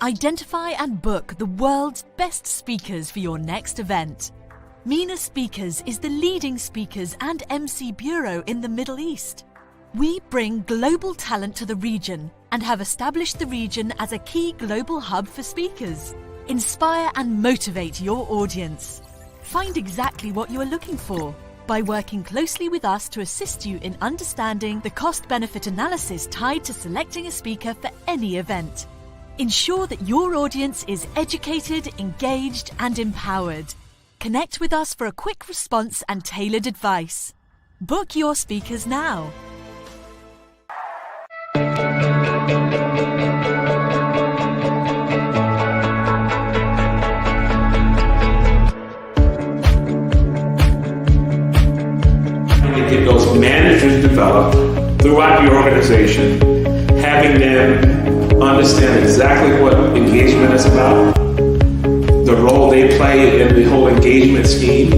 Identify and book the world's best speakers for your next event. MENA Speakers is the leading speakers and MC bureau in the Middle East. We bring global talent to the region and have established the region as a key global hub for speakers. Inspire and motivate your audience. Find exactly what you are looking for by working closely with us to assist you in understanding the cost-benefit analysis tied to selecting a speaker for any event. Ensure that your audience is educated, engaged, and empowered. Connect with us for a quick response and tailored advice. Book your speakers now. Get those managers developed throughout your organization, having them understand exactly what engagement is about, the role they play in the whole engagement scheme.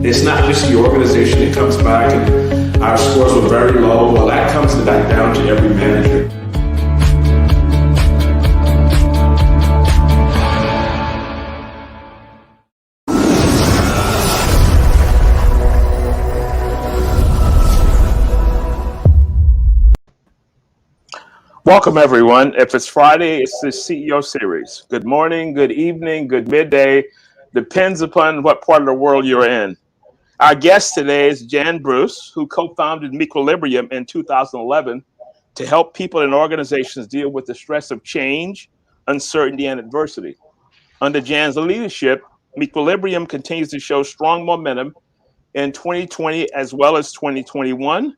It's not just the organization that comes back and our scores were very low. Well, that comes back down to every manager. Welcome, everyone. If it's Friday, it's the CEO series. Good morning, good evening, good midday. Depends upon what part of the world you're in. Our guest today is Jan Bruce, who co-founded Mequilibrium in 2011 to help people and organizations deal with the stress of change, uncertainty, and adversity. Under Jan's leadership, Mequilibrium continues to show strong momentum in 2020 as well as 2021.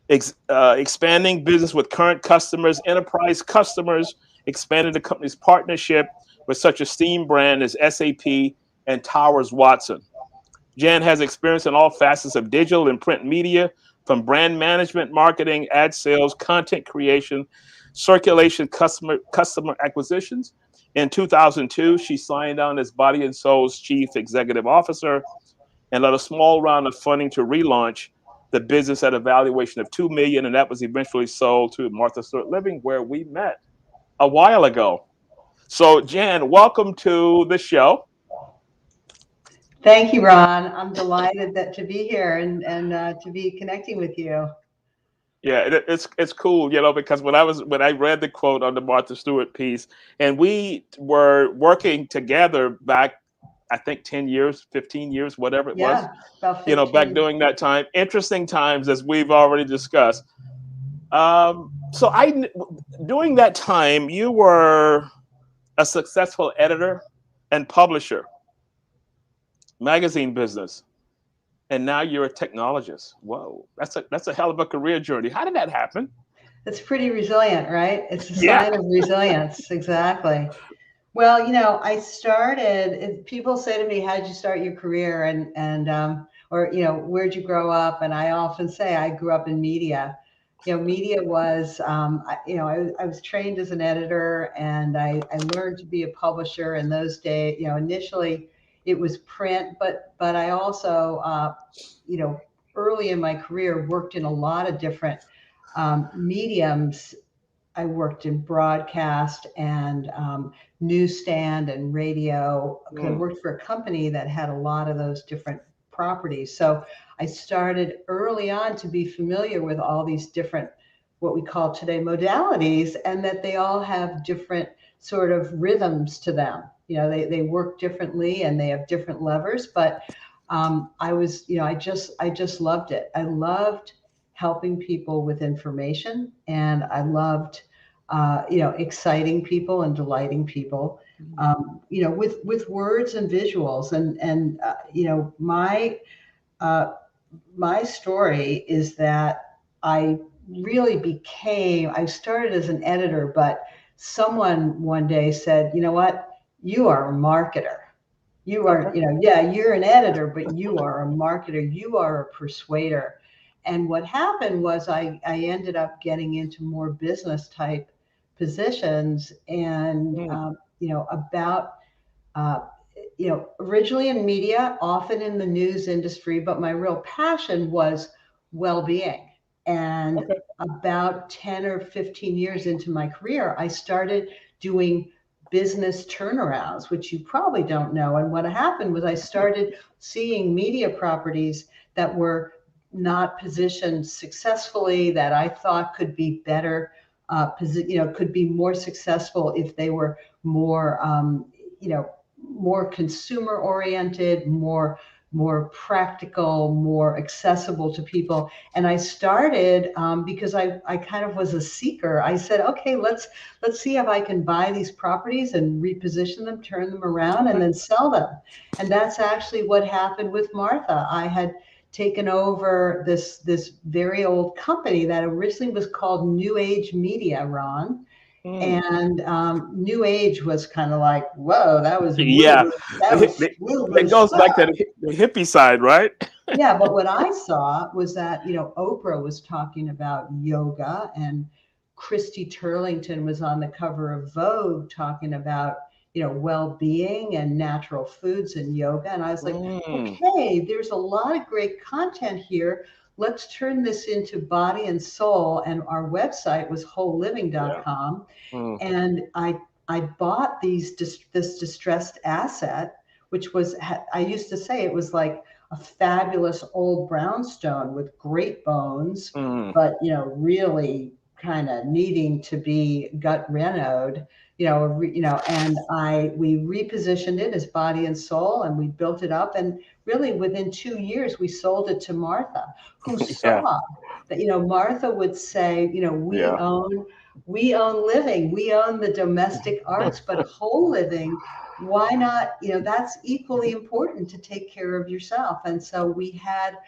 Expanding business with current customers, enterprise customers, expanding the company's partnership with such esteemed brand as SAP and Towers Watson. Jan has experience in all facets of digital and print media, from brand management, marketing, ad sales, content creation, circulation, customer acquisitions. In 2002, she signed on as Body and Soul's Chief Executive Officer and led a small round of funding to relaunch the business at a valuation of $2 million, and that was eventually sold to Martha Stewart Living, where we met a while ago. So, Jan, welcome to the show. Thank you, Ron. I'm delighted to be here and to be connecting with you. Yeah, it's cool, because when I read the quote on the Martha Stewart piece, and we were working together back, I think 10 years, 15 years, whatever it was, about 15. Back during that time. Interesting times, as we've already discussed. During that time, you were a successful editor and publisher, magazine business, and now you're a technologist. Whoa, that's a hell of a career journey. How did that happen? It's pretty resilient, right? It's a sign of resilience, exactly. Well, I started, people say to me, how did you start your career? Or where'd you grow up? And I often say I grew up in media. Media was, I was trained as an editor, and I learned to be a publisher in those days. Initially it was print, but I also, early in my career worked in a lot of different mediums. I worked in broadcast and newsstand and radio. I worked for a company that had a lot of those different properties. So I started early on to be familiar with all these different, what we call today modalities, and that they all have different sort of rhythms to them. They work differently and they have different levers, but I just loved it. I loved helping people with information, and I loved exciting people and delighting people, with words and visuals. And my story is that I started as an editor, but someone one day said, you know what, you are a marketer. You are, you're an editor, but you are a marketer. You are a persuader. And what happened was I ended up getting into more business type positions, and originally in media, often in the news industry, but my real passion was well-being. And about 10 or 15 years into my career, I started doing business turnarounds, which you probably don't know. And what happened was I started seeing media properties that were not positioned successfully, that I thought could be better, could be more successful if they were more, more consumer oriented, more practical, more accessible to people. And I started because I kind of was a seeker. I said, okay, let's see if I can buy these properties and reposition them, turn them around, and then sell them. And that's actually what happened with Martha. I had taken over this very old company that originally was called New Age Media, Ron. And New Age was kind of like, whoa, that was Yeah, it goes stuff. back to the hippie side, right? Yeah, but what I saw was that, Oprah was talking about yoga, and Christy Turlington was on the cover of Vogue talking about, well-being and natural foods and yoga. And I was like, okay, there's a lot of great content here. Let's turn this into body and soul. And our website was wholeliving.com. Yeah. And I bought this distressed asset, which was, I used to say it was like a fabulous old brownstone with great bones, but really kind of needing to be gut renoed, and we repositioned it as body and soul, and we built it up, and really within 2 years we sold it to Martha, who saw that, Martha would say, we own living, we own the domestic arts, but whole living, why not? That's equally important, to take care of yourself. And so we had,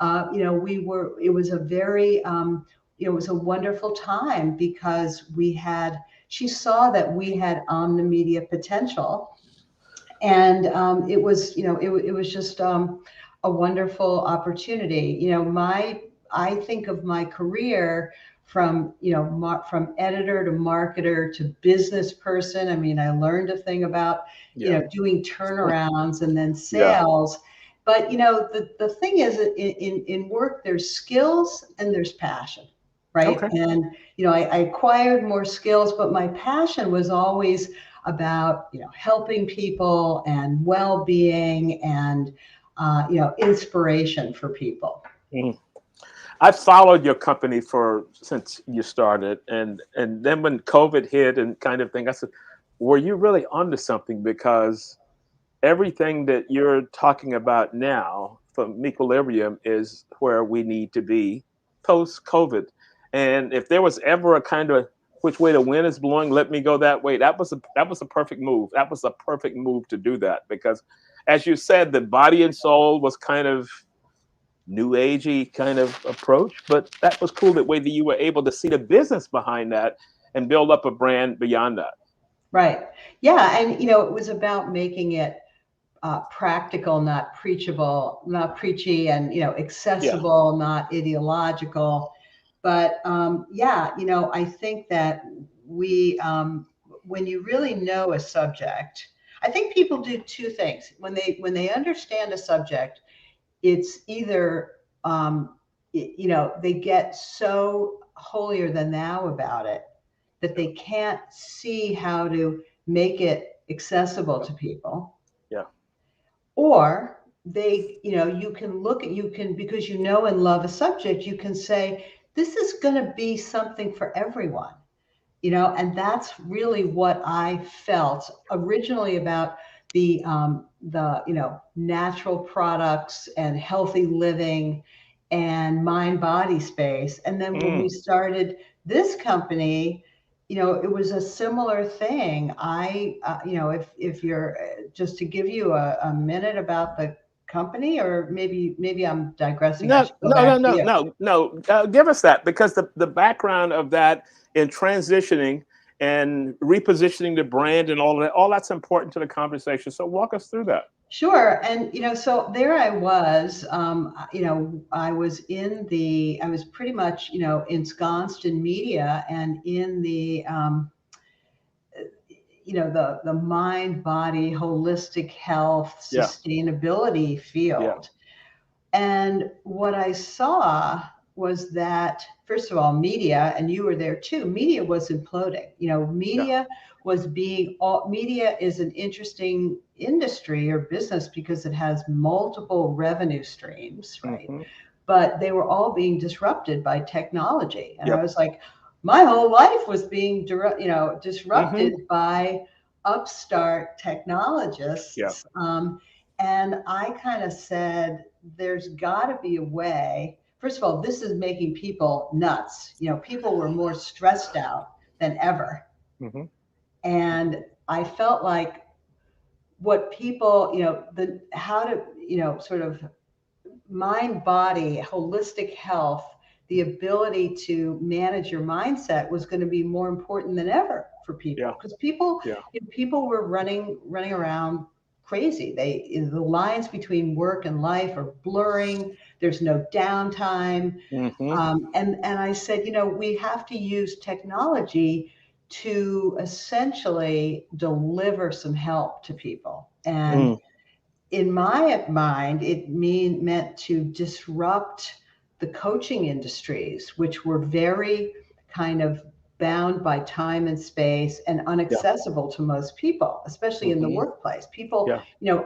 it was a very, it was a wonderful time, because she saw that we had omnimedia potential. And it was, it was just a wonderful opportunity. I think of my career from editor to marketer to business person. I mean, I learned a thing about, doing turnarounds and then sales. But, the thing is, in work, there's skills and there's passion, right? Okay. And, I acquired more skills, but my passion was always about, helping people and well-being and, inspiration for people. I've followed your company since you started, and then when COVID hit and kind of thing, I said, were you really onto something? Because everything that you're talking about now from Mequilibrium is where we need to be post-COVID. And if there was ever a kind of which way the wind is blowing, let me go that way, that was a perfect move. That was a perfect move to do that, because as you said, the body and soul was kind of new agey kind of approach, but that was cool, that way that you were able to see the business behind that and build up a brand beyond that. Right. Yeah. And, it was about making it practical, not preachable, not preachy, and, accessible, not ideological. But I think that when you really know a subject, I think people do two things. When they understand a subject, it's either, they get so holier than thou about it that they can't see how to make it accessible to people. Yeah. Or they, because and love a subject, you can say, this is going to be something for everyone, and that's really what I felt originally about the natural products and healthy living and mind body space. And then when we started this company, it was a similar thing. If you're just to give you a minute about the company, or maybe I'm digressing. No. Give us that, because the background of that in transitioning and repositioning the brand and all that's important to the conversation. So walk us through that. Sure. And, so there I was, I was pretty much, ensconced in media and in the, the mind, body, holistic health, sustainability field. And what I saw was that first of all, media, and you were there too, media was imploding. Media media is an interesting industry or business because it has multiple revenue streams, right? Mm-hmm. But they were all being disrupted by technology. And I Yep. was like, my whole life was being disrupted Mm-hmm. by upstart technologists. Yeah. And I kind of said, there's got to be a way. First of all, this is making people nuts. People were more stressed out than ever. Mm-hmm. And I felt like what people, how to, sort of mind, body, holistic health, the ability to manage your mindset was going to be more important than ever for people, because people were running around crazy. The lines between work and life are blurring. There's no downtime. Mm-hmm. And I said, we have to use technology to essentially deliver some help to people. And in my mind, it meant to disrupt the coaching industries, which were very kind of bound by time and space and inaccessible to most people, especially in the workplace. People,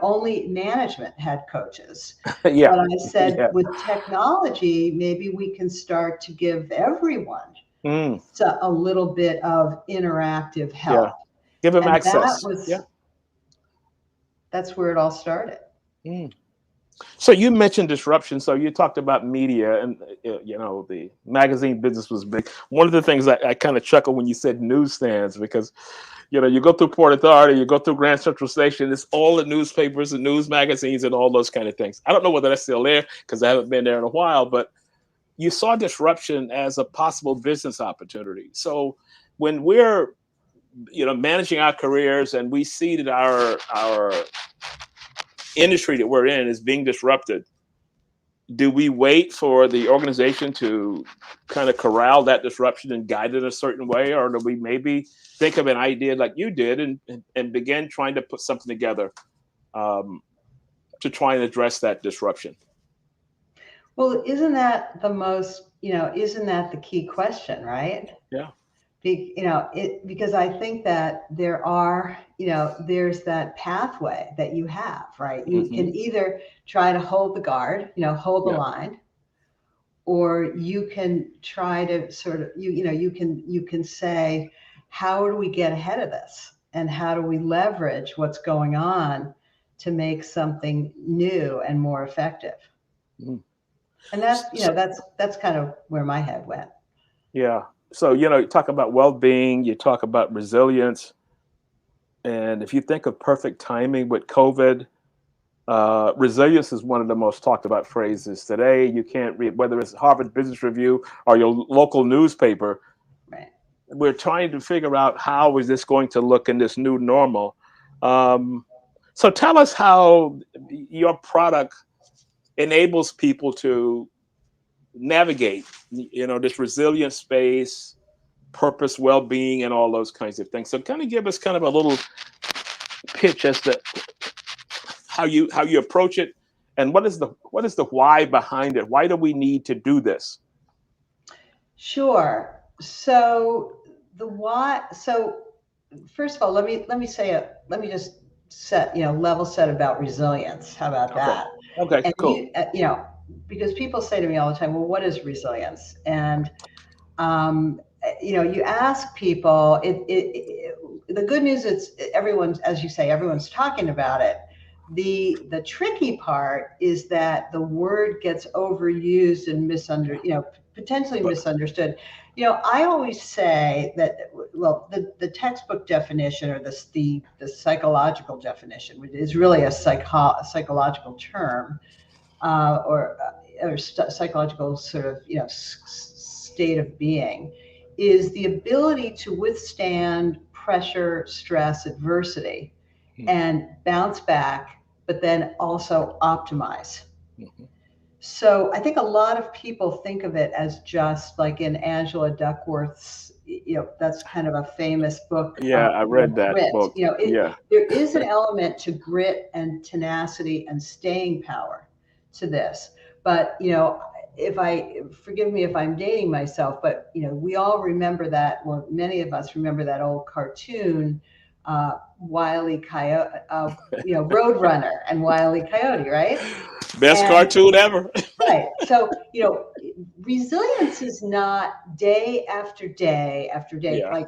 only management had coaches. Yeah. But I said, with technology, maybe we can start to give everyone a little bit of interactive help. Give them And access. that's where it all started. So you mentioned disruption. So you talked about media, and the magazine business was big. One of the things I kind of chuckle when you said newsstands, because you go through Port Authority, you go through Grand Central Station, it's all the newspapers and news magazines and all those kind of things. I don't know whether that's still there because I haven't been there in a while, but you saw disruption as a possible business opportunity. So when we're managing our careers and we see that our industry that we're in is being disrupted, do we wait for the organization to kind of corral that disruption and guide it a certain way, or do we maybe think of an idea like you did and begin trying to put something together to try and address that disruption? Well, isn't that the key question, right? Yeah. Because I think that there's that pathway that you have, right? You can either try to hold the guard, hold the line, or you can try to sort of, you can say, how do we get ahead of this? And how do we leverage what's going on to make something new and more effective? And that's kind of where my head went. Yeah. So, you talk about well-being, you talk about resilience. And if you think of perfect timing with COVID, resilience is one of the most talked about phrases today. You can't read, whether it's Harvard Business Review or your local newspaper. Right. We're trying to figure out how is this going to look in this new normal. So tell us how your product enables people to navigate, this resilient space, purpose, well-being, and all those kinds of things. So kind of give us kind of a little pitch as to how you approach it, and what is the why behind it? Why do we need to do this? Sure. So the why. So first of all, let me just set level set about resilience. How about that? Okay. And Cool. Because people say to me all the time, well, what is resilience? And you ask people. The good news is everyone's, as you say, everyone's talking about it. The tricky part is that the word gets overused and potentially misunderstood. I always say that, well, the textbook definition, or the psychological definition, which is really a psychological term, or psychological sort of state of being, is the ability to withstand pressure, stress, adversity, and bounce back, but then also optimize. So I think a lot of people think of it as just like in Angela Duckworth's, that's kind of a famous book. Yeah, I read that Grit. book. There is an element to grit and tenacity and staying power to this. But, forgive me if I'm dating myself, but we all remember that. Well, many of us remember that old cartoon, Wile E. Coyote, Roadrunner and Wile E. Coyote, right? Best And cartoon ever. right. So, resilience is not day after day after day, Yeah. like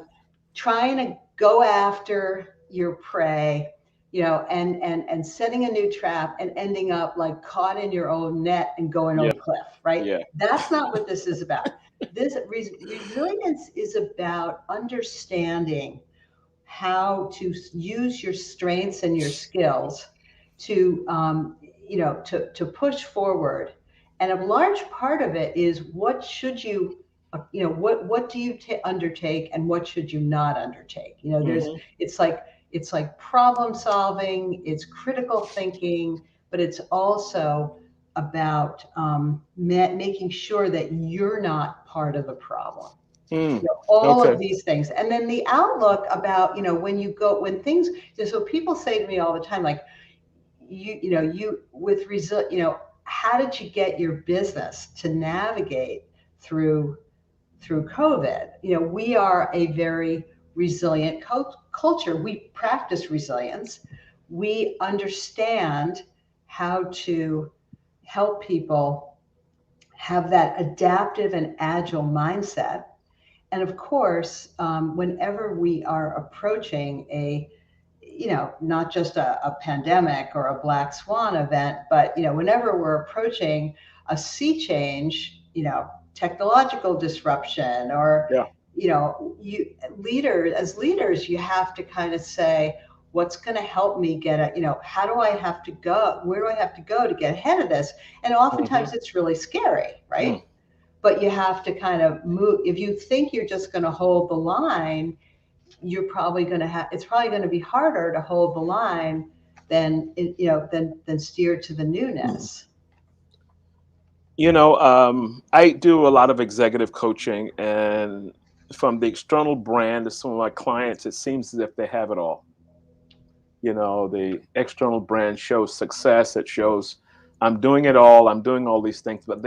trying to go after your prey, and setting a new trap and ending up like caught in your own net and going over Yeah. the cliff, right? Yeah. That's not what this is about. This resilience is about understanding how to use your strengths and your skills to to push forward. And a large part of it is what should you what do you undertake and what should you not undertake. There's Mhm. it's like problem solving, it's critical thinking, but it's also about making sure that you're not part of the problem. Mm. All Okay. of these things. And then the outlook about, when things, so people say to me all the time, like, how did you get your business to navigate through COVID? We are a very resilient culture. We practice resilience. We understand how to help people have that adaptive and agile mindset. And of course, whenever we are approaching not just a pandemic or a black swan event, but, whenever we're approaching a sea change, technological disruption, or, Yeah. as leaders, you have to kind of say, what's going to help me get how do I have to go? Where do I have to go to get ahead of this? And oftentimes Mhm. it's really scary, right? Mm. But you have to kind of move. If you think you're just going to hold the line, you're probably going to it's probably going to be harder to hold the line than steer to the newness. I do a lot of executive coaching, and from the external brand to some of my clients, it seems as if they have it all. The external brand shows success. It shows I'm doing it all. I'm doing all these things, but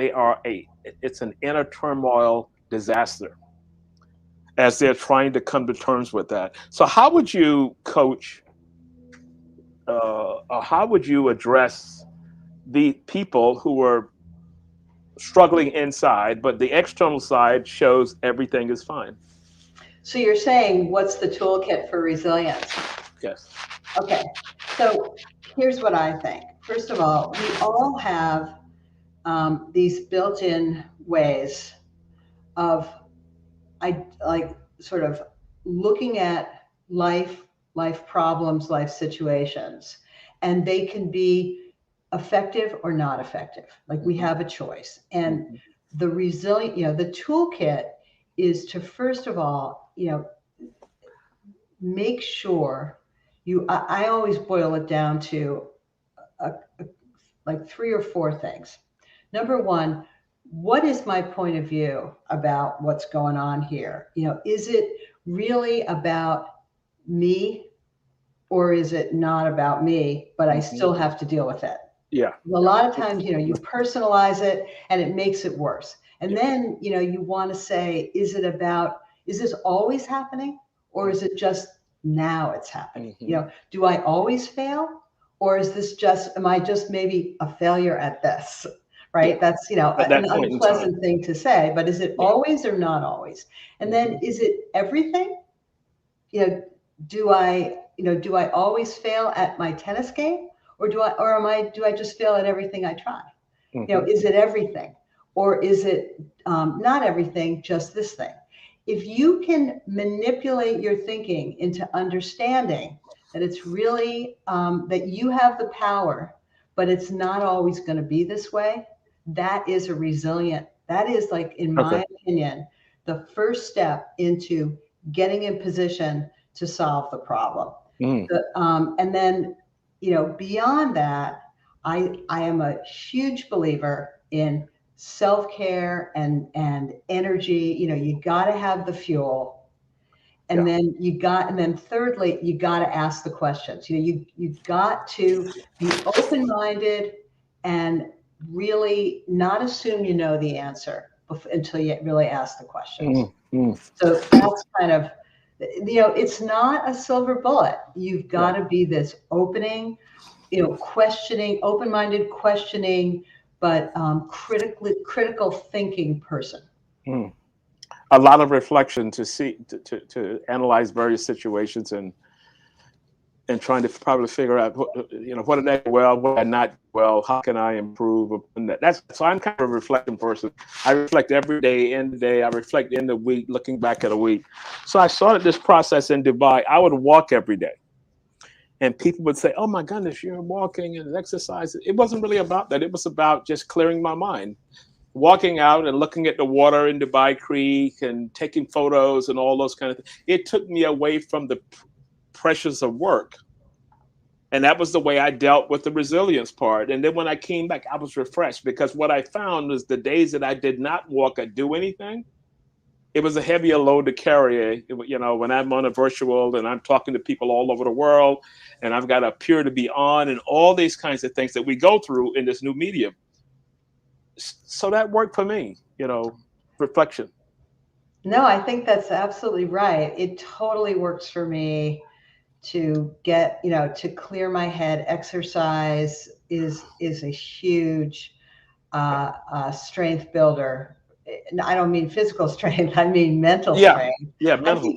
it's an inner turmoil disaster as they're trying to come to terms with that. So how would you coach, or how would you address the people who are struggling inside, but the external side shows everything is fine? So you're saying, what's the toolkit for resilience? Yes. Okay, so here's what I think. First of all, we all have these built-in ways of sort of looking at life problems, life situations, and they can be effective or not effective. Like, we have a choice. And Mhm. the resilient, the toolkit is to, first of all, make sure I always boil it down to like 3 or 4 things. Number one, what is my point of view about what's going on here? Is it really about me, or is it not about me, but I Mhm. still have to deal with it? Yeah. A lot of times, you personalize it and it makes it worse. And Yeah. then, you want to say, is this always happening? Or is it just now it's happening? Mhm. Do I always fail? Or am I just maybe a failure at this? Yeah. Right? That's, At an that point in time. unpleasant thing to say, but is it Yeah. always or not always? And then, Mhm. is it everything? you know, do I always fail at my tennis game, or do I just fail at everything I try? Mhm. Is it everything, or is it not everything, just this thing? If you can manipulate your thinking into understanding that it's really that you have the power, but it's not always going to be this way, that is that is, like, in Okay. my opinion, the first step into getting in position to solve the problem. Mm. And then, beyond that, I am a huge believer in self-care and energy. You got to have the fuel. Yeah. And then thirdly, you got to ask the questions. You got to be open-minded and really not assume you know the answer until you really ask the questions. So that's kind of, it's not a silver bullet. You've got to be this opening, questioning, open-minded questioning, but critical thinking person. A lot of reflection to see, to analyze various situations and trying to probably figure out, what did I do well, what did I not do well, how can I improve upon that? So I'm kind of a reflecting person. I reflect every day, in the day. I reflect in the week, looking back at a week. So I started this process in Dubai. I would walk every day. And people would say, oh my goodness, you're walking and exercising. It wasn't really about that. It was about just clearing my mind. Walking out and looking at the water in Dubai Creek and taking photos and all those kind of things. It took me away from the pressures of work. And that was the way I dealt with the resilience part. And then when I came back, I was refreshed, because what I found was the days that I did not walk or do anything, it was a heavier load to carry. When I'm on a virtual and I'm talking to people all over the world and I've got to appear to be on and all these kinds of things that we go through in this new medium. So that worked for me, reflection. No, I think that's absolutely right. It totally works for me to get, to clear my head. Exercise is a huge strength builder. I don't mean physical strength. I mean mental strength. Yeah, mental.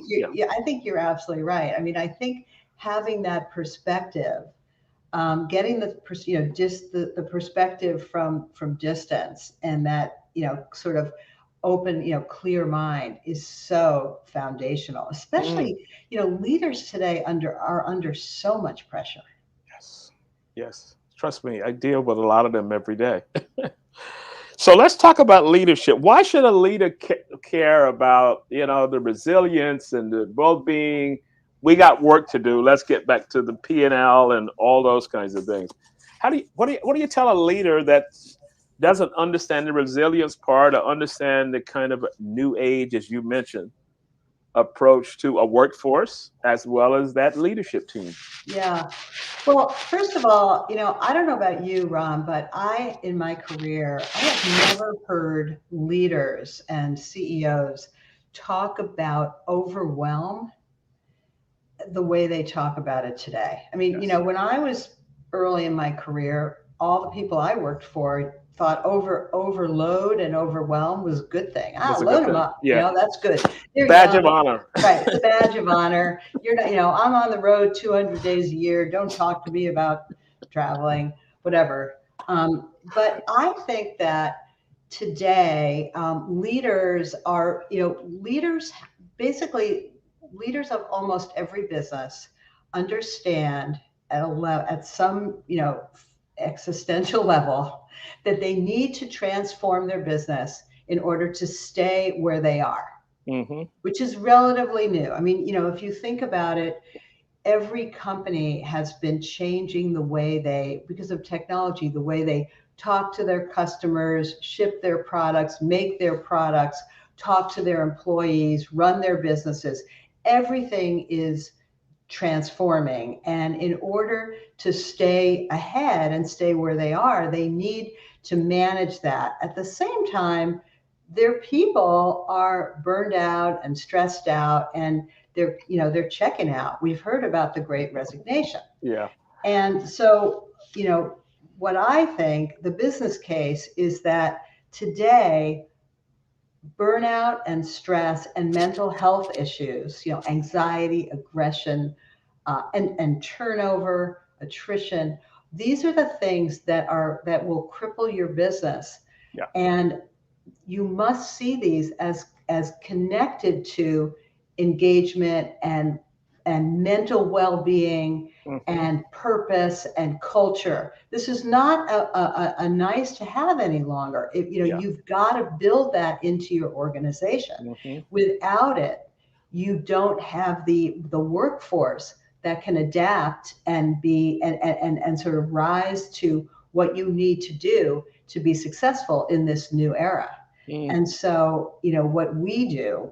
I think you're absolutely right. I mean, I think having that perspective, getting just the perspective from distance, and that, sort of open, clear mind is so foundational, especially, leaders today are under so much pressure. Yes. Trust me, I deal with a lot of them every day. So let's talk about leadership. Why should a leader care about, the resilience and the well-being? We got work to do. Let's get back to the P&L and all those kinds of things. What do you tell a leader that doesn't understand the resilience part, or understand the kind of new age, as you mentioned, approach to a workforce as well as that leadership team? Yeah. Well, first of all, I don't know about you, Ron, but in my career, I have never heard leaders and CEOs talk about overwhelm the way they talk about it today. I mean, when I was early in my career, all the people I worked for thought overload and overwhelm was a good thing. Load them up. Yeah. That's good. Badge of honor. Right. It's a badge of honor. You're not, I'm on the road 200 days a year. Don't talk to me about traveling, whatever. But I think that today, leaders are, leaders of almost every business understand at some, existential level that they need to transform their business in order to stay where they are, which is relatively new. I mean, if you think about it, every company has been changing the way because of technology, the way they talk to their customers, ship their products, make their products, talk to their employees, run their businesses. Everything is transforming. And in order to stay ahead and stay where they are, they need to manage that. At the same time, their people are burned out and stressed out, and they're checking out. We've heard about the Great Resignation. Yeah. And so, what I think the business case is that today, burnout and stress and mental health issues, anxiety, aggression, and turnover, attrition. These are the things that will cripple your business. Yeah. And you must see these as connected to engagement and mental well-being and purpose and culture. This is not a nice to have any longer. You've got to build that into your organization. Without it, you don't have the workforce that can adapt and be and sort of rise to what you need to do to be successful in this new era. And so, what we do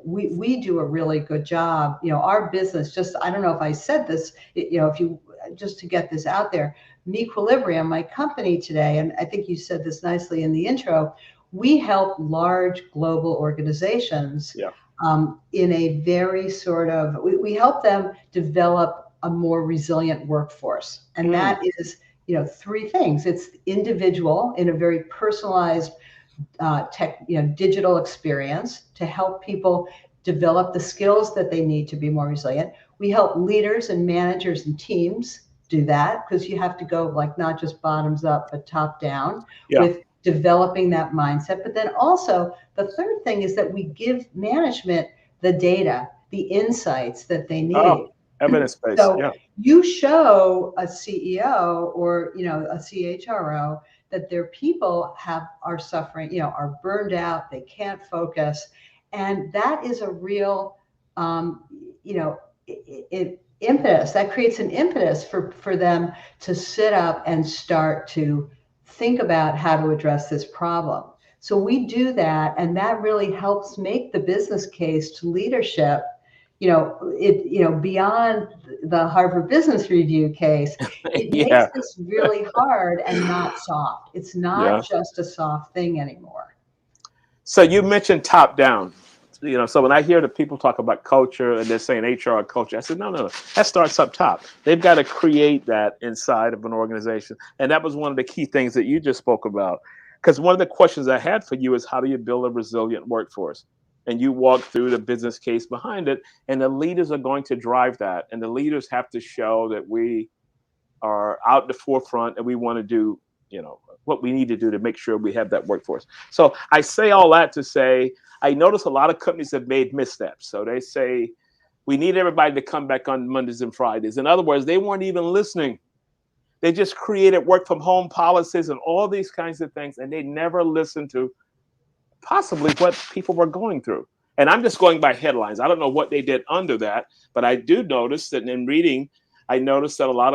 a really good job. Our business, just, I don't know if I said this, if you just to get this out there, Mequilibrium, my company today, and I think you said this nicely in the intro, we help large global organizations in a very sort of, we help them develop a more resilient workforce. And that is, three things. It's individual in a very personalized digital experience to help people develop the skills that they need to be more resilient. We help leaders and managers and teams do that, because you have to go like not just bottoms up, but top down with developing that mindset. But then also the third thing is that we give management the data, the insights that they need. Evidence-based. So you show a CEO or a CHRO that their people are suffering, are burned out, they can't focus, and that is a real impetus. That creates an impetus for them to sit up and start to think about how to address this problem. So we do that, and that really helps make the business case to leadership, beyond the Harvard Business Review case. It makes this really hard and not soft. It's not just a soft thing anymore. So you mentioned top down. So when I hear the people talk about culture and they're saying HR culture, I said, no, that starts up top. They've got to create that inside of an organization. And that was one of the key things that you just spoke about. Because one of the questions I had for you is, how do you build a resilient workforce? And you walk through the business case behind it, and the leaders are going to drive that. And the leaders have to show that we are out in the forefront and we want to do, what we need to do to make sure we have that workforce. So I say all that to say, I notice a lot of companies have made missteps. So they say, we need everybody to come back on Mondays and Fridays. In other words, they weren't even listening. They just created work from home policies and all these kinds of things, and they never listened to possibly what people were going through. And I'm just going by headlines. I don't know what they did under that, but I do notice that in reading, I noticed that a lot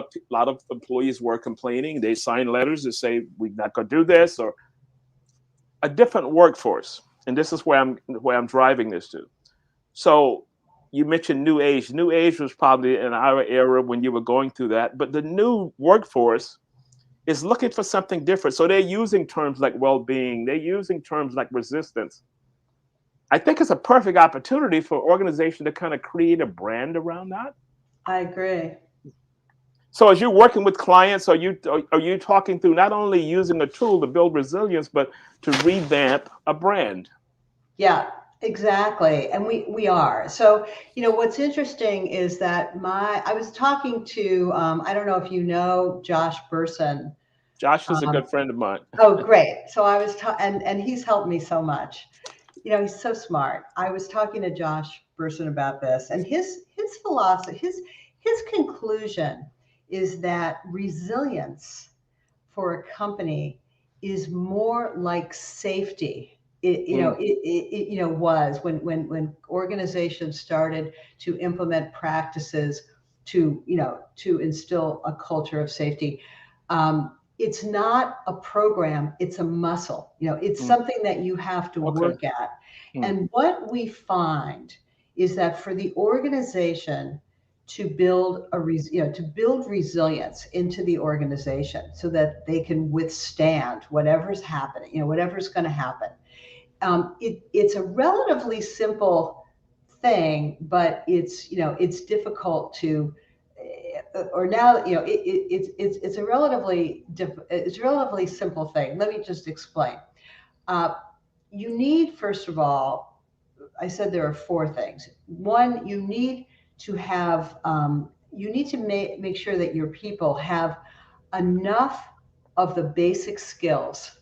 of employees were complaining. They signed letters that say, we're not going to do this, or a different workforce. And this is where I'm driving this to. So you mentioned new age. New age was probably in our era when you were going through that. But the new workforce is looking for something different. So they're using terms like well-being. They're using terms like resistance. I think it's a perfect opportunity for an organization to kind of create a brand around that. I agree. So as you're working with clients, are you talking through not only using a tool to build resilience, but to revamp a brand? Yeah, exactly. And we are. So, what's interesting is that I was talking to, I don't know if you know Josh Burson. Josh is a good friend of mine. Oh, great. So I was, and he's helped me so much. He's so smart. I was talking to Josh Burson about this, and his philosophy, his conclusion is that resilience for a company is more like safety. It was when organizations started to implement practices to instill a culture of safety. It's not a program, it's a muscle. It's something that you have to work at. And what we find is that for the organization to build resilience into the organization so that they can withstand whatever's happening, whatever's going to happen. It's a relatively simple thing, but it's difficult to, or now, it's a relatively simple thing. Let me just explain. You need, first of all, I said there are four things. One, you need to have, make sure that your people have enough of the basic skills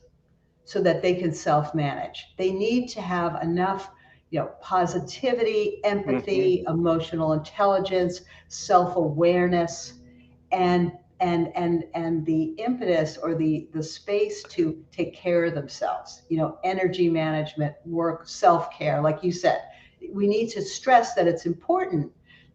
so that they can self-manage. They need to have enough, positivity, empathy, emotional intelligence, self-awareness, and the impetus or the space to take care of themselves. Energy management, work, self-care. Like you said, we need to stress that it's important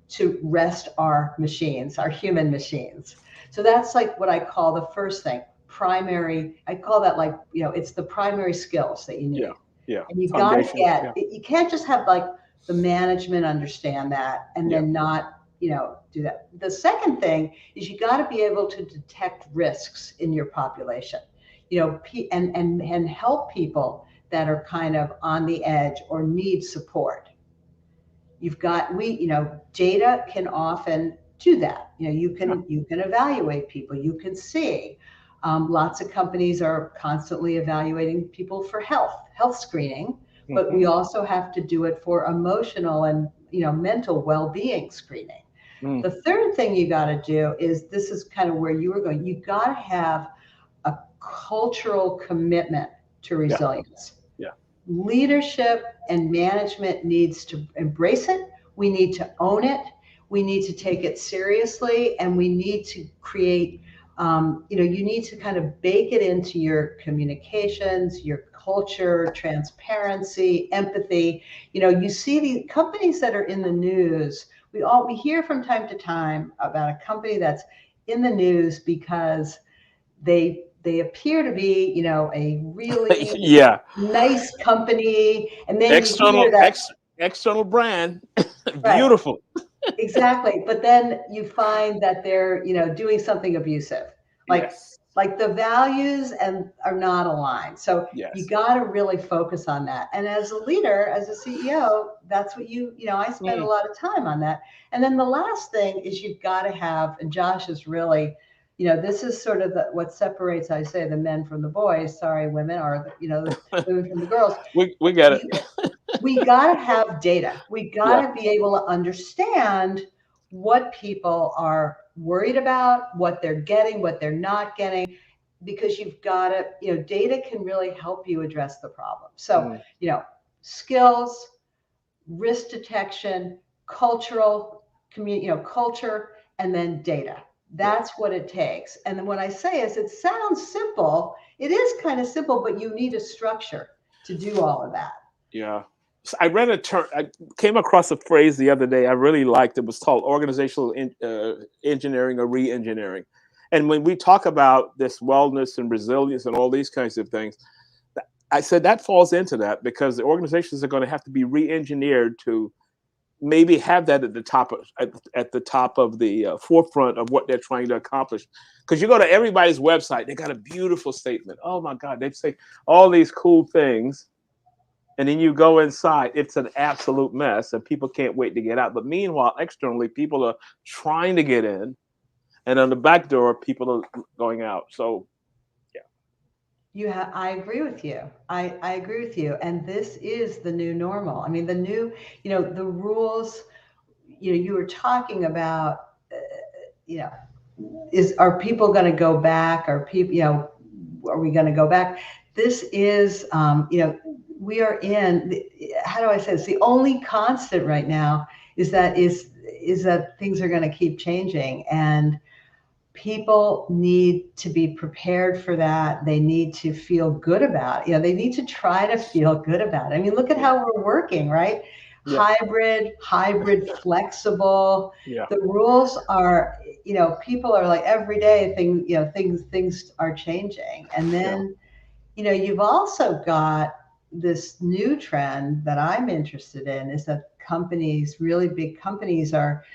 to rest our machines, our human machines. So that's like what I call the first thing. Primary, I call that it's the primary skills that you need. Yeah. And you can't just have like the management understand that and then not do that. The second thing is you got to be able to detect risks in your population, and help people that are kind of on the edge or need support. Data can often do that. You can evaluate people. You can see. Lots of companies are constantly evaluating people for health screening, but we also have to do it for emotional and mental well-being screening. The third thing you got to do is, this is kind of where you were going. You got to have a cultural commitment to resilience. Leadership and management needs to embrace it. We need to own it. We need to take it seriously, and we need to create, you need to kind of bake it into your communications, your culture, transparency, empathy. You see the companies that are in the news. We hear from time to time about a company that's in the news because they appear to be, a really nice company, and then external brand, right. Beautiful. Exactly, but then you find that they're, doing something abusive, like the values are not aligned. So you got to really focus on that. And as a leader, as a CEO, that's what I spend a lot of time on that. And then the last thing is you've got to have, and Josh is really, this is sort of what separates, I say, the men from the boys. Sorry, women, or the women from the girls. We get it. We got to have data. We got to be able to understand what people are worried about, what they're getting, what they're not getting, because you've got to, data can really help you address the problem. So, skills, risk detection, culture, and then data. That's what it takes. And then what I say is, it sounds simple. It is kind of simple, but you need a structure to do all of that. Yeah. So I read I came across a phrase the other day I really liked. It was called organizational engineering or re-engineering. And when we talk about this wellness and resilience and all these kinds of things, I said that falls into that, because the organizations are going to have to be re-engineered to maybe have that at the top of the forefront of what they're trying to accomplish. Because you go to everybody's website, they got a beautiful statement. Oh my God, they say all these cool things. And then you go inside, it's an absolute mess, and people can't wait to get out. But meanwhile, externally, people are trying to get in, and on the back door, people are going out. So, I agree with you. I agree with you. And this is the new normal. I mean, the new, the rules, you were talking about, are people going to go back? Are people, are we going to go back? This is, we are in, how do I say this? The only constant right now is that things are going to keep changing, and people need to be prepared for that. They need to feel good about it. They need to try to feel good about it. I mean, look at how we're working, right? Yeah. Hybrid, flexible. Yeah. The rules are, people are like, every day things are changing. And then, you've also got this new trend that I'm interested in, is that companies, really big companies, are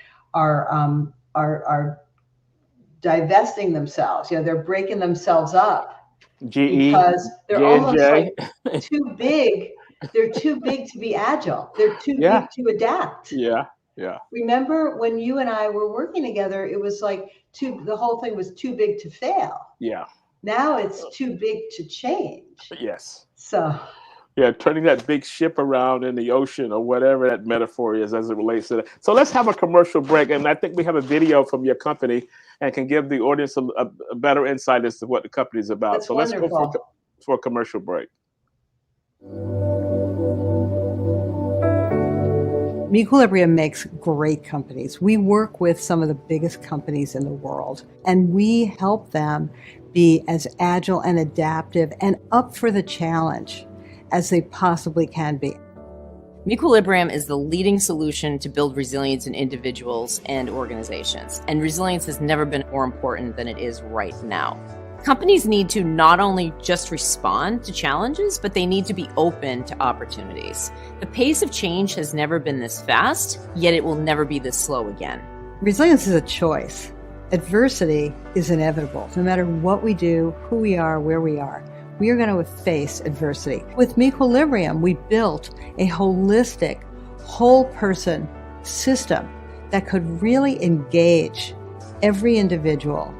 divesting themselves. They're breaking themselves up because they're almost like too big. They're too big to be agile. They're too big to adapt. Yeah. Remember when you and I were working together, it was like the whole thing was too big to fail. Yeah. Now it's too big to change. Yes. So. Yeah, turning that big ship around in the ocean, or whatever that metaphor is as it relates to that. So let's have a commercial break. And I think we have a video from your company and can give the audience a better insight as to what the company is about. That's so wonderful. Let's go for a commercial break. Mequilibrium makes great companies. We work with some of the biggest companies in the world, and we help them be as agile and adaptive and up for the challenge as they possibly can be. Mequilibrium is the leading solution to build resilience in individuals and organizations. And resilience has never been more important than it is right now. Companies need to not only just respond to challenges, but they need to be open to opportunities. The pace of change has never been this fast, yet it will never be this slow again. Resilience is a choice. Adversity is inevitable. No matter what we do, who we are, where we are going to face adversity. With Mequilibrium, we built a holistic, whole person system that could really engage every individual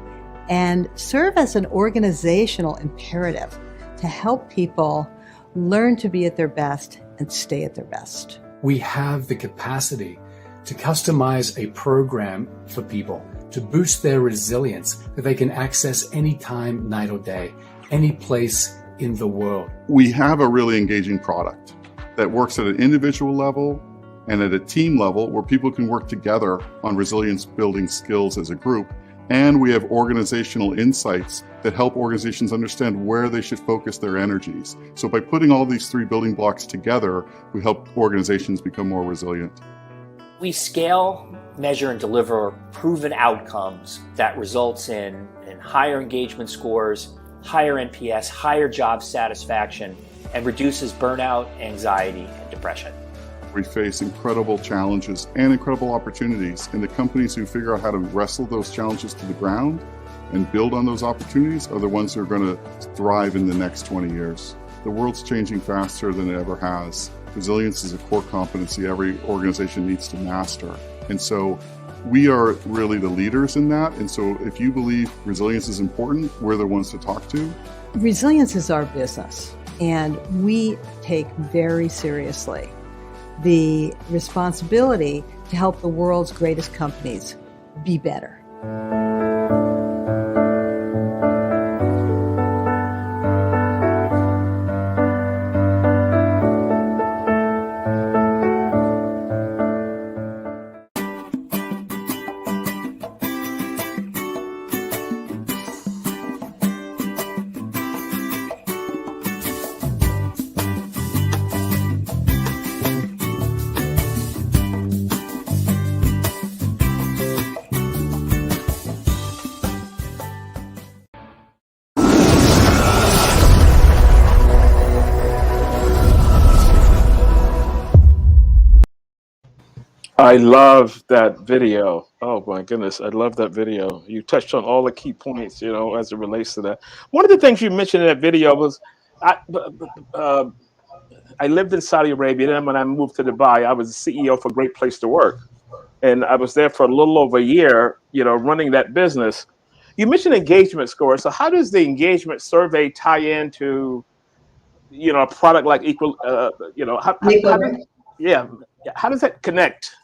and serve as an organizational imperative to help people learn to be at their best and stay at their best. We have the capacity to customize a program for people to boost their resilience that they can access anytime, night or day, any place in the world. We have a really engaging product that works at an individual level and at a team level where people can work together on resilience building skills as a group. And we have organizational insights that help organizations understand where they should focus their energies. So by putting all these three building blocks together, we help organizations become more resilient. We scale, measure, and deliver proven outcomes that results in higher engagement scores, higher NPS, higher job satisfaction, and reduces burnout, anxiety, and depression. We face incredible challenges and incredible opportunities, and the companies who figure out how to wrestle those challenges to the ground and build on those opportunities are the ones who are going to thrive in the next 20 years. The world's changing faster than it ever has. Resilience is a core competency every organization needs to master. And so we are really the leaders in that. And so if you believe resilience is important, we're the ones to talk to. Resilience is our business, and we take very seriously the responsibility to help the world's greatest companies be better. I love that video. Oh my goodness, I love that video. You touched on all the key points, as it relates to that. One of the things you mentioned in that video was, I lived in Saudi Arabia, and then when I moved to Dubai, I was the CEO for Great Place to Work, and I was there for a little over a year, running that business. You mentioned engagement scores. So how does the engagement survey tie into, a product like how does that connect?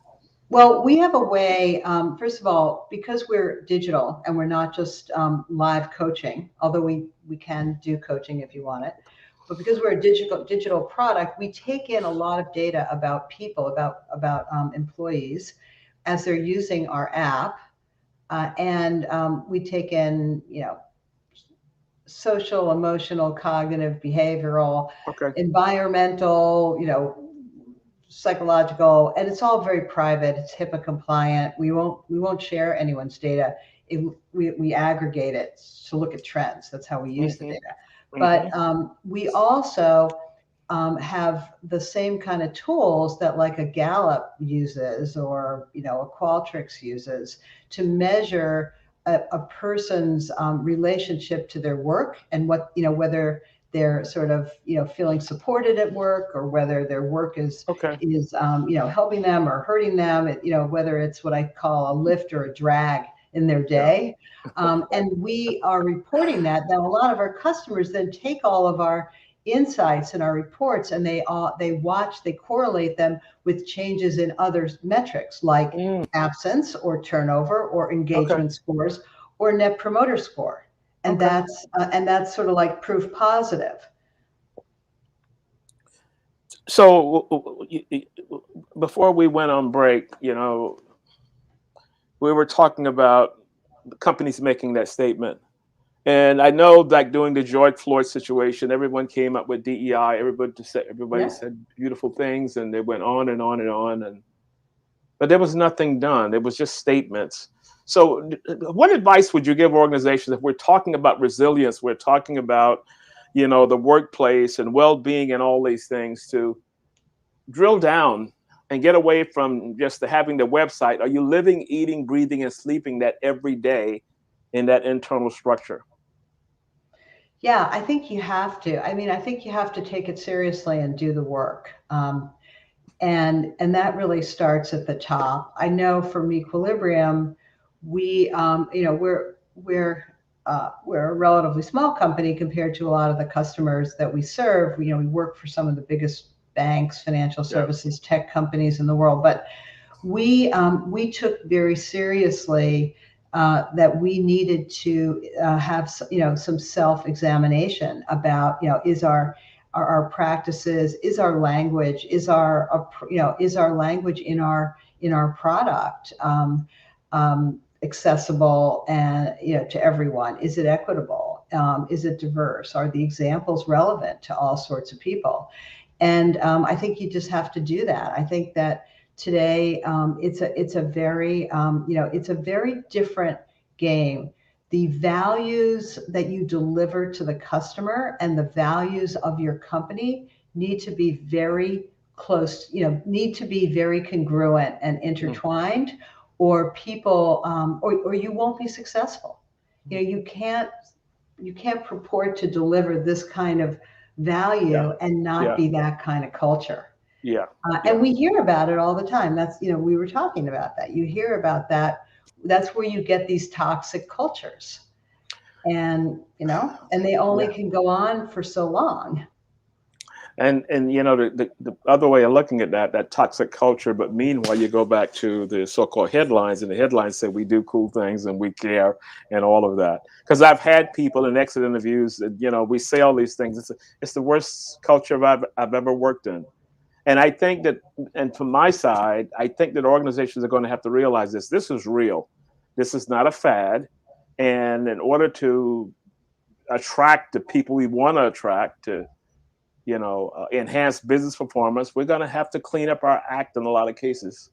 Well, we have a way, first of all, because we're digital and we're not just live coaching, although we can do coaching if you want it, but because we're a digital product, we take in a lot of data about people, about employees as they're using our app, and we take in, social, emotional, cognitive, behavioral, environmental, psychological, and it's all very private. It's HIPAA compliant. We won't share anyone's data. We aggregate it to look at trends. That's how we use the data. But we also have the same kind of tools that like a Gallup uses or a Qualtrics uses to measure a person's relationship to their work and what whether they're sort of feeling supported at work, or whether their work is helping them or hurting them, whether it's what I call a lift or a drag in their day. And we are reporting that. Now, a lot of our customers then take all of our insights and our reports, and they correlate them with changes in other metrics like absence or turnover or engagement scores or net promoter score. And that's sort of like proof positive. So before we went on break, we were talking about companies making that statement. And I know, like doing the George Floyd situation, everyone came up with DEI. Everybody said beautiful things, and they went on and on and on. But there was nothing done. It was just statements. So what advice would you give organizations if we're talking about resilience, we're talking about, the workplace and well-being and all these things, to drill down and get away from just having the website? Are you living, eating, breathing, and sleeping that every day in that internal structure? Yeah, I think you have to. I mean, I think you have to take it seriously and do the work. And that really starts at the top. I know for Mequilibrium, we, we're a relatively small company compared to a lot of the customers that we serve. We work for some of the biggest banks, financial services, tech companies in the world, but we took very seriously that we needed to have some self-examination about is our practices, is our language, is our language in our product accessible and to everyone? Is it equitable? Is it diverse? Are the examples relevant to all sorts of people? And I think you just have to do that. I think that today it's a very different game. The values that you deliver to the customer and the values of your company need to be very close, need to be very congruent and intertwined, or people, or you won't be successful. You can't purport to deliver this kind of value and not be that kind of culture. And we hear about it all the time. That's, we were talking about that. You hear about that. That's where you get these toxic cultures. And, and they only can go on for so long. And the other way of looking at that toxic culture, but meanwhile, you go back to the so-called headlines, and the headlines say we do cool things and we care and all of that. Because I've had people in exit interviews that, we say all these things. It's the worst culture I've ever worked in. And I think that, and from my side, I think that organizations are going to have to realize this. This is real. This is not a fad. And in order to attract the people we want to attract to, enhance business performance, we're going to have to clean up our act in a lot of cases.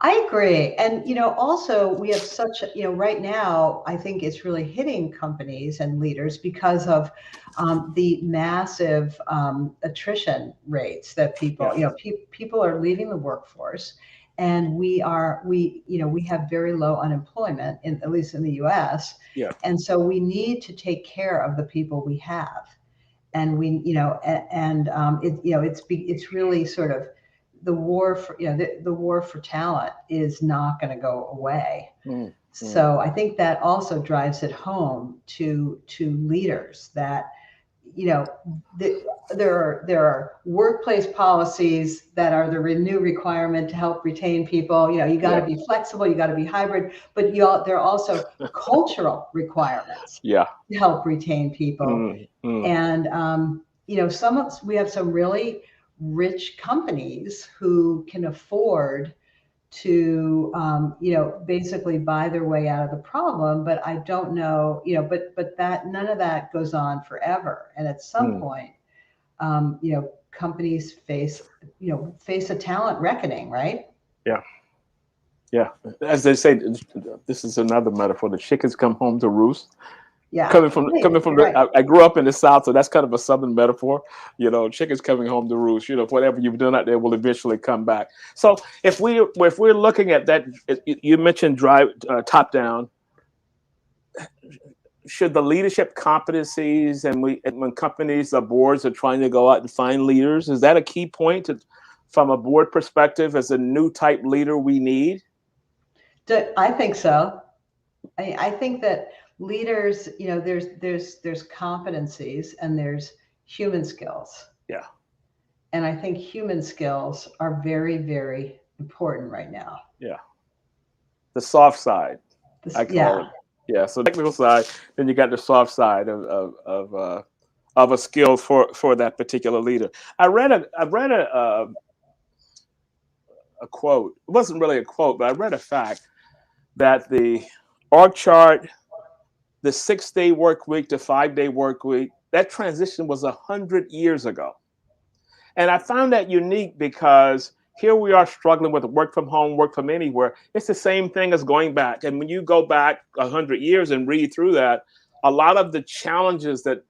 I agree. And, also we have such, right now, I think it's really hitting companies and leaders because of the massive attrition rates that people, people are leaving the workforce, and we have very low unemployment, at least in the US. And so we need to take care of the people we have. And it's really sort of the war for the war for talent is not going to go away. So I think that also drives it home to leaders that there are workplace policies that are the new requirement to help retain people. You got to be flexible, you got to be hybrid, but there are also cultural requirements to help retain people. And we have some really rich companies who can afford to basically buy their way out of the problem, but I don't know, but that none of that goes on forever, and at some point companies face a talent reckoning, right? As they say, this is another metaphor: the chickens come home to roost. Coming from right. I grew up in the South, so that's kind of a Southern metaphor. Chickens coming home to roost. Whatever you've done out there will eventually come back. So if we're looking at that, you mentioned top down. Should the leadership competencies and when companies or boards are trying to go out and find leaders, is that a key point from a board perspective as a new type leader we need? I think so. I think that leaders, there's competencies and there's human skills. And I think human skills are very, very important right now. The soft side, I call it. So technical side, then you got the soft side of a skill for that particular leader. I read a quote. It wasn't really a quote, but I read a fact that the org chart, the 6-day work week to 5-day work week, that transition was 100 years ago. And I found that unique because here we are struggling with work from home, work from anywhere. It's the same thing as going back. And when you go back 100 years and read through that, a lot of the challenges that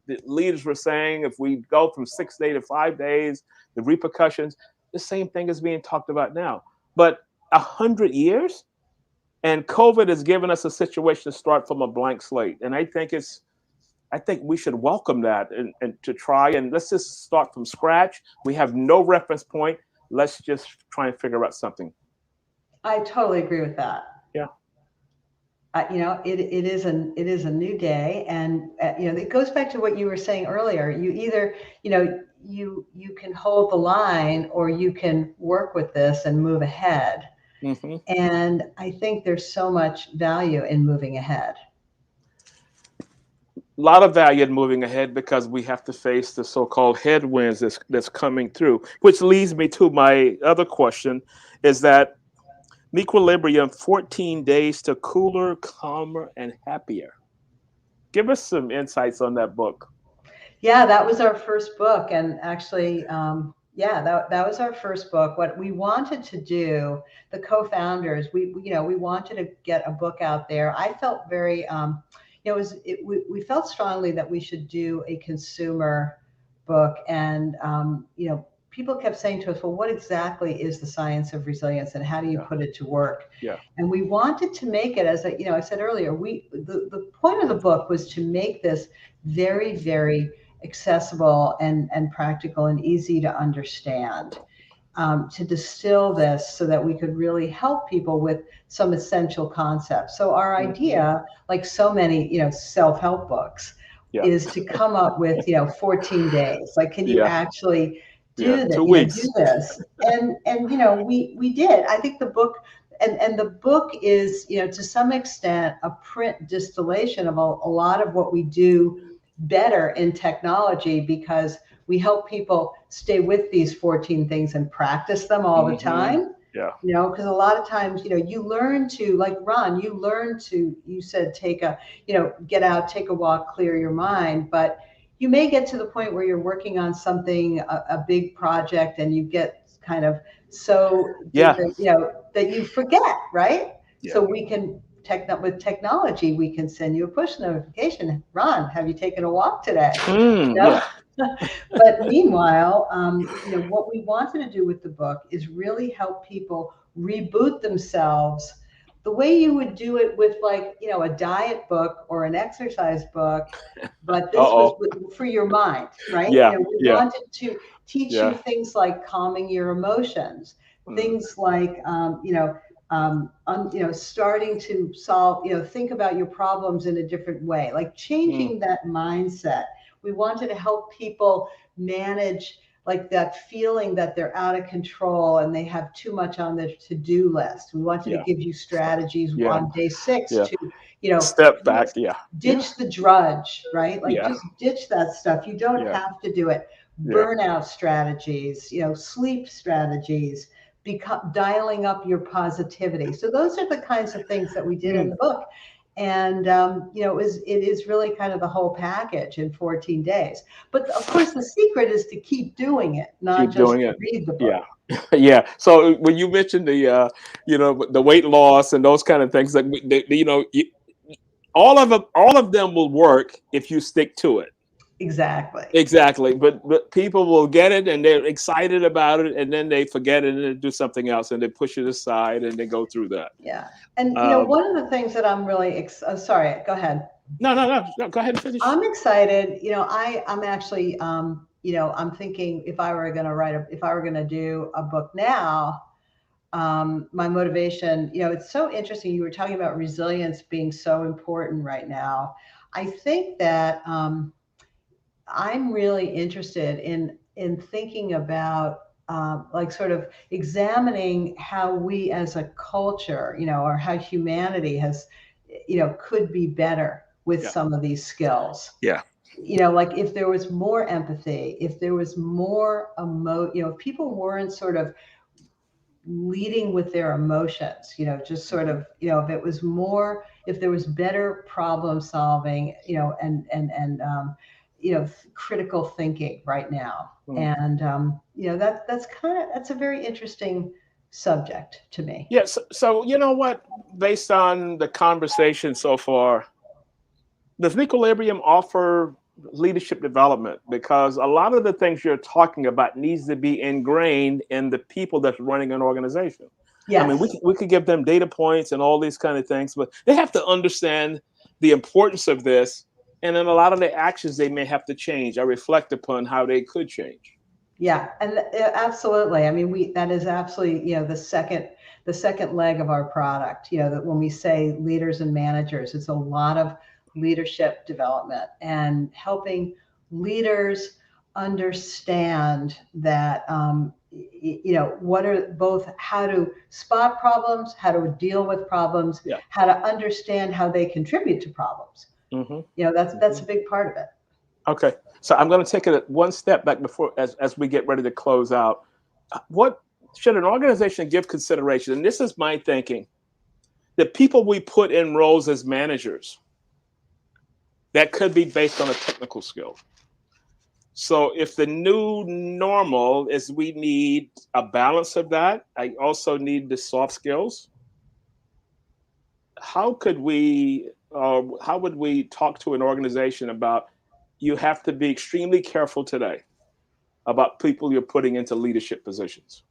the leaders were saying, if we go from 6 days to 5 days, the repercussions, the same thing is being talked about now. But 100 years, and COVID has given us a situation to start from a blank slate. And I think we should welcome that and to try and let's just start from scratch. We have no reference point. Let's just try and figure out something. I totally agree with that. Yeah. It is a new day, and it goes back to what you were saying earlier. You either you can hold the line, or you can work with this and move ahead. Mm-hmm. And I think there's so much value in moving ahead. A lot of value in moving ahead because we have to face the so-called headwinds that's coming through, which leads me to my other question, is that Mequilibrium, 14 days to cooler, calmer, and happier. Give us some insights on that book. Yeah, that was our first book. And actually, that was our first book. What we wanted to do, the co-founders, we wanted to get a book out there. I felt very, we felt strongly that we should do a consumer book. And, people kept saying to us, well, what exactly is the science of resilience and how do you put it to work? Yeah. And we wanted to make it, as I said earlier, the point of the book was to make this very, very accessible and practical and easy to understand, to distill this so that we could really help people with some essential concepts. So our idea, like so many, self-help books, is to come up with, 14 days. Like, can you actually do this? 2 weeks. Do this? And we did. I think the book, and the book is, to some extent, a print distillation of a lot of what we do better in technology, because we help people stay with these 14 things and practice them all the time. Yeah. Because a lot of times, you learn to, like Ron, you said, get out, take a walk, clear your mind. But you may get to the point where you're working on something, a big project, and you get kind of so deep, that you forget, right? Yeah. So we can, with technology, we can send you a push notification. Ron, have you taken a walk today? But meanwhile, what we wanted to do with the book is really help people reboot themselves the way you would do it with, like, a diet book or an exercise book, but this was for your mind, right? We wanted to teach you things like calming your emotions, things like, starting to solve, think about your problems in a different way, like changing that mindset. We wanted to help people manage, like, that feeling that they're out of control and they have too much on their to-do list. We wanted to give you strategies on day 6 to, step back, ditch the drudge, right? Like, just ditch that stuff. You don't have to do it. Burnout strategies, sleep strategies, dialing up your positivity. So those are the kinds of things that we did in the book. And, it is really kind of the whole package in 14 days. But of course, the secret is to keep doing it, not just read the book. Yeah. So when you mentioned the weight loss and those kind of things, like, all of them will work if you stick to it. Exactly. But people will get it and they're excited about it, and then they forget it and they do something else and they push it aside and they go through that. Yeah. And one of the things that I'm really sorry, go ahead. No, go ahead and finish. I'm excited. I'm actually I'm thinking if I were going to do a book now, my motivation, it's so interesting. You were talking about resilience being so important right now. I think that I'm really interested in thinking about like sort of examining how we as a culture, or how humanity has, could be better with some of these skills. Yeah. Like if there was more empathy, if there was more if people weren't sort of leading with their emotions, just sort of, if there was better problem solving, and critical thinking right now. And, that's a very interesting subject to me. Yes. So, you know what, based on the conversation so far, does Mequilibrium offer leadership development, because a lot of the things you're talking about needs to be ingrained in the people that's running an organization. Yes. I mean, we could give them data points and all these kind of things, but they have to understand the importance of this. And then a lot of the actions they may have to change or reflect upon how they could change. Yeah, and absolutely. I mean, that is absolutely, the second leg of our product. That when we say leaders and managers, it's a lot of leadership development and helping leaders understand that, what are both how to spot problems, how to deal with problems, Yeah. how to understand how they contribute to problems. That's a big part of it. Okay, so I'm going to take it one step back before, as we get ready to close out. What should an organization give consideration? And this is my thinking: the people we put in roles as managers, that could be based on a technical skill. So if the new normal is we need a balance of that, I also need the soft skills. How would we talk to an organization about, you have to be extremely careful today about people you're putting into leadership positions?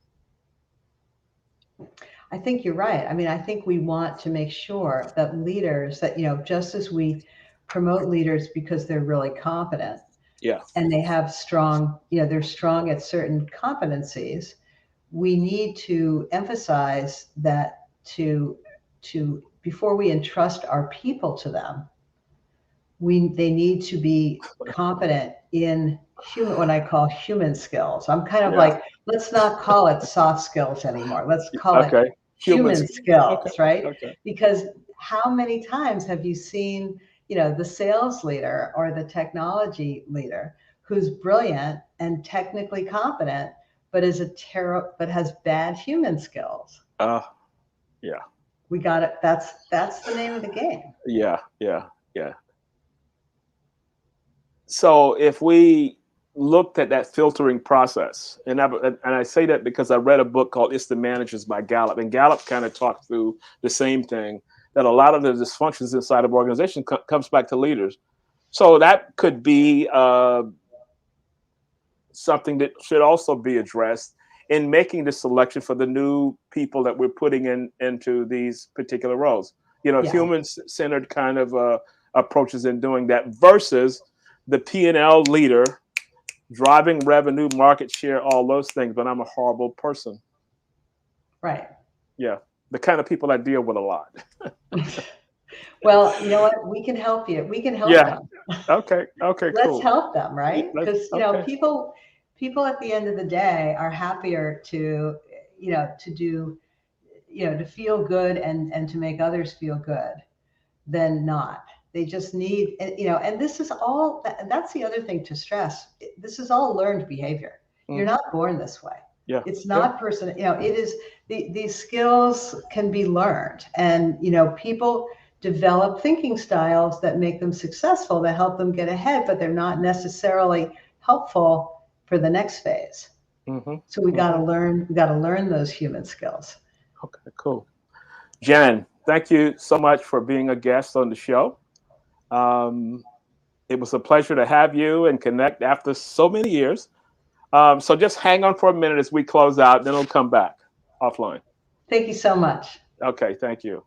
I think you're right. I mean, I think we want to make sure that leaders, that, just as we promote leaders because they're really competent, Yeah, and they have strong, they're strong at certain competencies, we need to emphasize that to before we entrust our people to them, they need to be competent in what I call human skills. I'm kind of like, let's not call it soft skills anymore. Let's call it human skills, right? Okay. Because how many times have you seen, the sales leader or the technology leader who's brilliant and technically competent, but has bad human skills? Yeah. We got it. That's the name of the game. Yeah. So if we looked at that filtering process, and I say that because I read a book called "It's the Managers" by Gallup, and Gallup kind of talked through the same thing, that a lot of the dysfunctions inside of organization comes back to leaders. So that could be something that should also be addressed in making the selection for the new people that we're putting into these particular roles. Human-centered kind of approaches in doing that versus the P&L leader driving revenue, market share, all those things, but I'm a horrible person. Right. Yeah. The kind of people I deal with a lot. Well, you know what? We can help you. We can help them. Okay. Let's Cool. help them, right? Because Okay. people at the end of the day are happier to feel good and to make others feel good than not. They just need, and this is all, that's the other thing to stress. This is all learned behavior. You're not born this way. Yeah. It's not person, it is, these skills can be learned, and, people develop thinking styles that make them successful, that help them get ahead, but they're not necessarily helpful for the next phase. So we got to learn those human skills. Okay, cool. Jen, thank you so much for being a guest on the show. It was a pleasure to have you and connect after so many years. So just hang on for a minute as we close out, then it'll come back offline. Thank you so much. Okay, thank you.